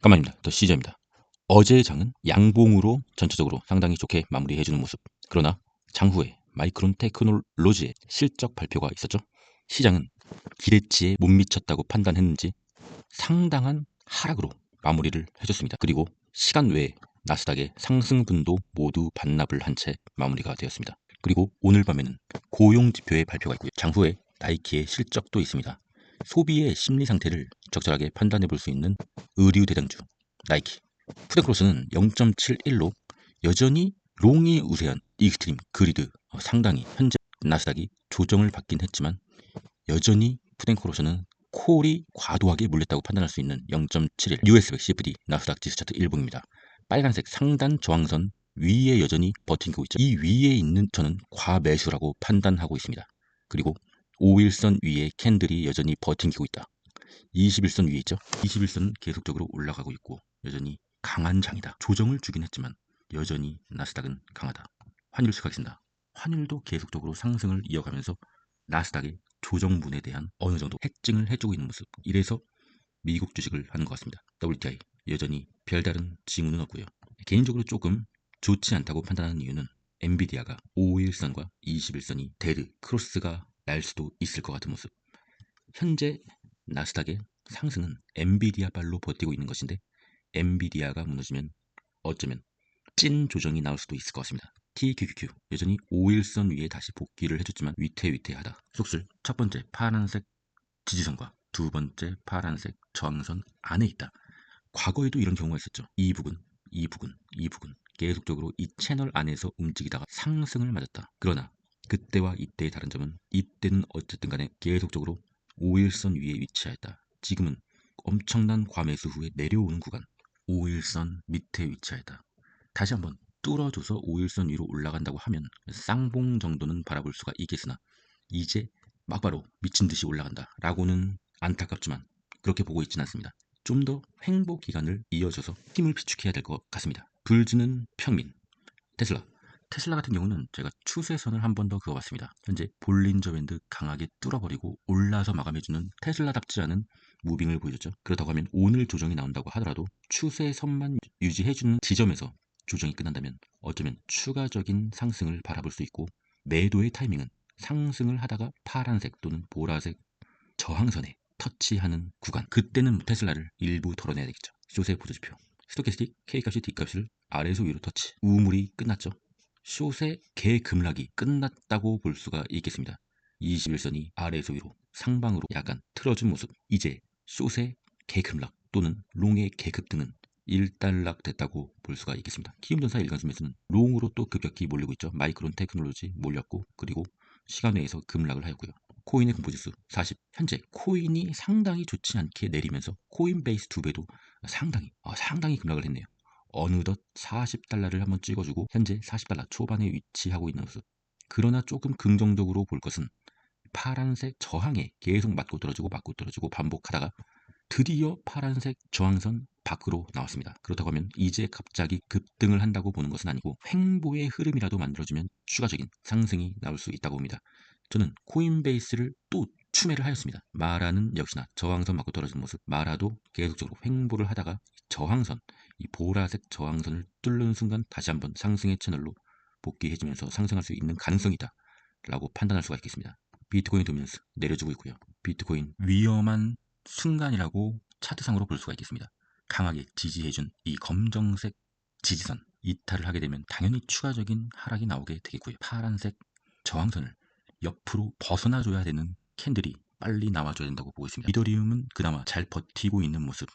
까만입니다. 더 시저입니다. 어제의 장은 양봉으로 전체적으로 상당히 좋게 마무리해주는 모습. 그러나 장후에 마이크론 테크놀로지의 실적 발표가 있었죠. 시장은 기대치에 못 미쳤다고 판단했는지 상당한 하락으로 마무리를 해줬습니다. 그리고 시간 외에 나스닥의 상승분도 모두 반납을 한 채 마무리가 되었습니다. 그리고 오늘 밤에는 고용지표의 발표가 있고요. 장후에 나이키의 실적도 있습니다. 소비의 심리 상태를 적절하게 판단해 볼 수 있는 의류 대장주 나이키. 푸드크로스는 0.71로 여전히 롱이 우세한 익스트림 그리드 상당히 현재 나스닥이 조정을 받긴 했지만 여전히 푸덴크로스는 콜이 과도하게 몰렸다고 판단할 수 있는 0.71 US100 CFD 나스닥 지수 차트 1봉입니다. 빨간색 상단 저항선 위에 여전히 버티고 있죠. 이 위에 있는 저는 과매수라고 판단하고 있습니다. 그리고 5일선 위에 캔들이 여전히 버티고 있다. 21선 위에 있죠. 21선은 계속적으로 올라가고 있고 여전히 강한 장이다. 조정을 주긴 했지만 여전히 나스닥은 강하다. 환율 수가겠습니다. 환율도 계속적으로 상승을 이어가면서 나스닥의 조정분에 대한 어느 정도 해증을 해주고 있는 모습. 이래서 미국 주식을 하는 것 같습니다. WTI 여전히 별다른 징후는 없고요. 개인적으로 조금 좋지 않다고 판단하는 이유는 엔비디아가 5일선과 21선이 데드 크로스가 날 수도 있을 것 같은 모습. 현재 나스닥의 상승은 엔비디아 발로 버티고 있는 것인데 엔비디아가 무너지면 어쩌면 찐 조정이 나올 수도 있을 것 같습니다. TQQQ 여전히 5일선 위에 다시 복귀를 해줬지만 위태위태하다. 속슬 첫 번째 파란색 지지선과 두 번째 파란색 저항선 안에 있다. 과거에도 이런 경우가 있었죠. 이 부분 계속적으로 이 채널 안에서 움직이다가 상승을 맞았다. 그러나 그때와 이때의 다른 점은 이때는 어쨌든 간에 계속적으로 5일선 위에 위치하였다. 지금은 엄청난 과매수 후에 내려오는 구간 5일선 밑에 위치하였다. 다시 한번 뚫어줘서 5일선 위로 올라간다고 하면 쌍봉 정도는 바라볼 수가 있겠으나 이제 막바로 미친듯이 올라간다 라고는 안타깝지만 그렇게 보고 있지는 않습니다. 좀 더 횡보 기간을 이어져서 힘을 비축해야 될 것 같습니다. 불지는 평민 테슬라 같은 경우는 제가 추세선을 한 번 더 그어봤습니다. 현재 볼린저 밴드 강하게 뚫어버리고 올라서 마감해주는 테슬라답지 않은 무빙을 보여줬죠. 그렇다고 하면 오늘 조정이 나온다고 하더라도 추세선만 유지해주는 지점에서 조정이 끝난다면 어쩌면 추가적인 상승을 바라볼 수 있고 매도의 타이밍은 상승을 하다가 파란색 또는 보라색 저항선에 터치하는 구간, 그때는 테슬라를 일부 털어내야 되겠죠. 숏의 보조지표 스토캐스틱 K값이 D값을 아래에서 위로 터치, 우물이 끝났죠. 숏의 개급락이 끝났다고 볼 수가 있겠습니다. 21선이 아래에서 위로 상방으로 약간 틀어진 모습. 이제 숏의 개급락 또는 롱의 개급등은 일단락 됐다고 볼 수가 있겠습니다. 키움전사 일간수 매수는 롱으로 또 급격히 몰리고 있죠. 마이크론 테크놀로지 몰렸고 그리고 시간 외에서 급락을 하였고요. 코인의 공포지수 40. 현재 코인이 상당히 좋지 않게 내리면서 코인베이스 2배도 상당히 급락을 했네요. 어느덧 40달러를 한번 찍어주고 현재 40달러 초반에 위치하고 있는 모습. 그러나 조금 긍정적으로 볼 것은 파란색 저항에 계속 맞고 떨어지고 반복하다가 드디어 파란색 저항선 밖으로 나왔습니다. 그렇다고 하면 이제 갑자기 급등을 한다고 보는 것은 아니고 횡보의 흐름이라도 만들어주면 추가적인 상승이 나올 수 있다고 봅니다. 저는 코인베이스를 또 추매를 하였습니다. 마라는 역시나 저항선 맞고 떨어지는 모습. 마라도 계속적으로 횡보를 하다가 저항선, 이 보라색 저항선을 뚫는 순간 다시 한번 상승의 채널로 복귀해주면서 상승할 수 있는 가능성이다 라고 판단할 수가 있겠습니다. 비트코인 도미넌스 내려주고 있고요. 비트코인 위험한 순간이라고 차트상으로 볼 수가 있겠습니다. 강하게 지지해준 이 검정색 지지선 이탈을 하게 되면 당연히 추가적인 하락이 나오게 되겠고요. 파란색 저항선을 옆으로 벗어나줘야 되는 캔들이 빨리 나와줘야 된다고 보고 있습니다. 이더리움은 그나마 잘 버티고 있는 모습.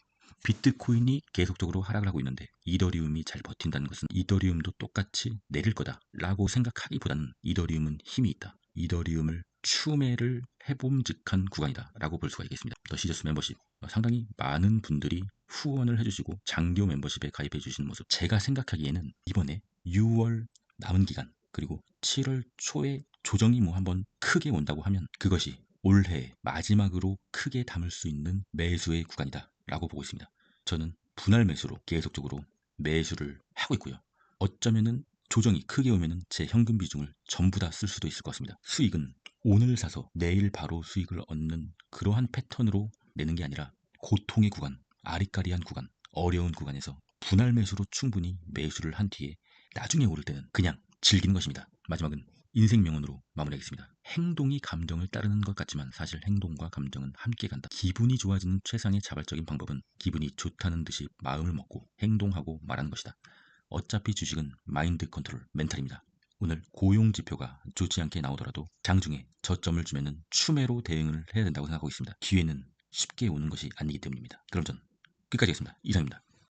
비트코인이 계속적으로 하락을 하고 있는데 이더리움이 잘 버틴다는 것은 이더리움도 똑같이 내릴 거다 라고 생각하기보다는 이더리움은 힘이 있다. 이더리움을 추매를 해봄직한 구간이다 라고 볼 수가 있겠습니다. 더 시저스 멤버십 상당히 많은 분들이 후원을 해주시고 장기호 멤버십에 가입해 주시는 모습, 제가 생각하기에는 이번에 6월 남은 기간 그리고 7월 초에 조정이 뭐 한번 크게 온다고 하면 그것이 올해 마지막으로 크게 담을 수 있는 매수의 구간이다 라고 보고 있습니다. 저는 분할 매수로 계속적으로 매수를 하고 있고요. 어쩌면은 조정이 크게 오면은 제 현금 비중을 전부 다 쓸 수도 있을 것 같습니다. 수익은 오늘 사서 내일 바로 수익을 얻는 그러한 패턴으로 내는 게 아니라 고통의 구간, 아리까리한 구간, 어려운 구간에서 분할 매수로 충분히 매수를 한 뒤에 나중에 오를 때는 그냥 즐기는 것입니다. 마지막은 인생 명언으로 마무리하겠습니다. 행동이 감정을 따르는 것 같지만 사실 행동과 감정은 함께 간다. 기분이 좋아지는 최상의 자발적인 방법은 기분이 좋다는 듯이 마음을 먹고 행동하고 말하는 것이다. 어차피 주식은 마인드 컨트롤, 멘탈입니다. 오늘 고용 지표가 좋지 않게 나오더라도 장중에 저점을 주면은 추매로 대응을 해야 된다고 생각하고 있습니다. 기회는 쉽게 오는 것이 아니기 때문입니다. 그럼 전 끝까지 하겠습니다. 이상입니다.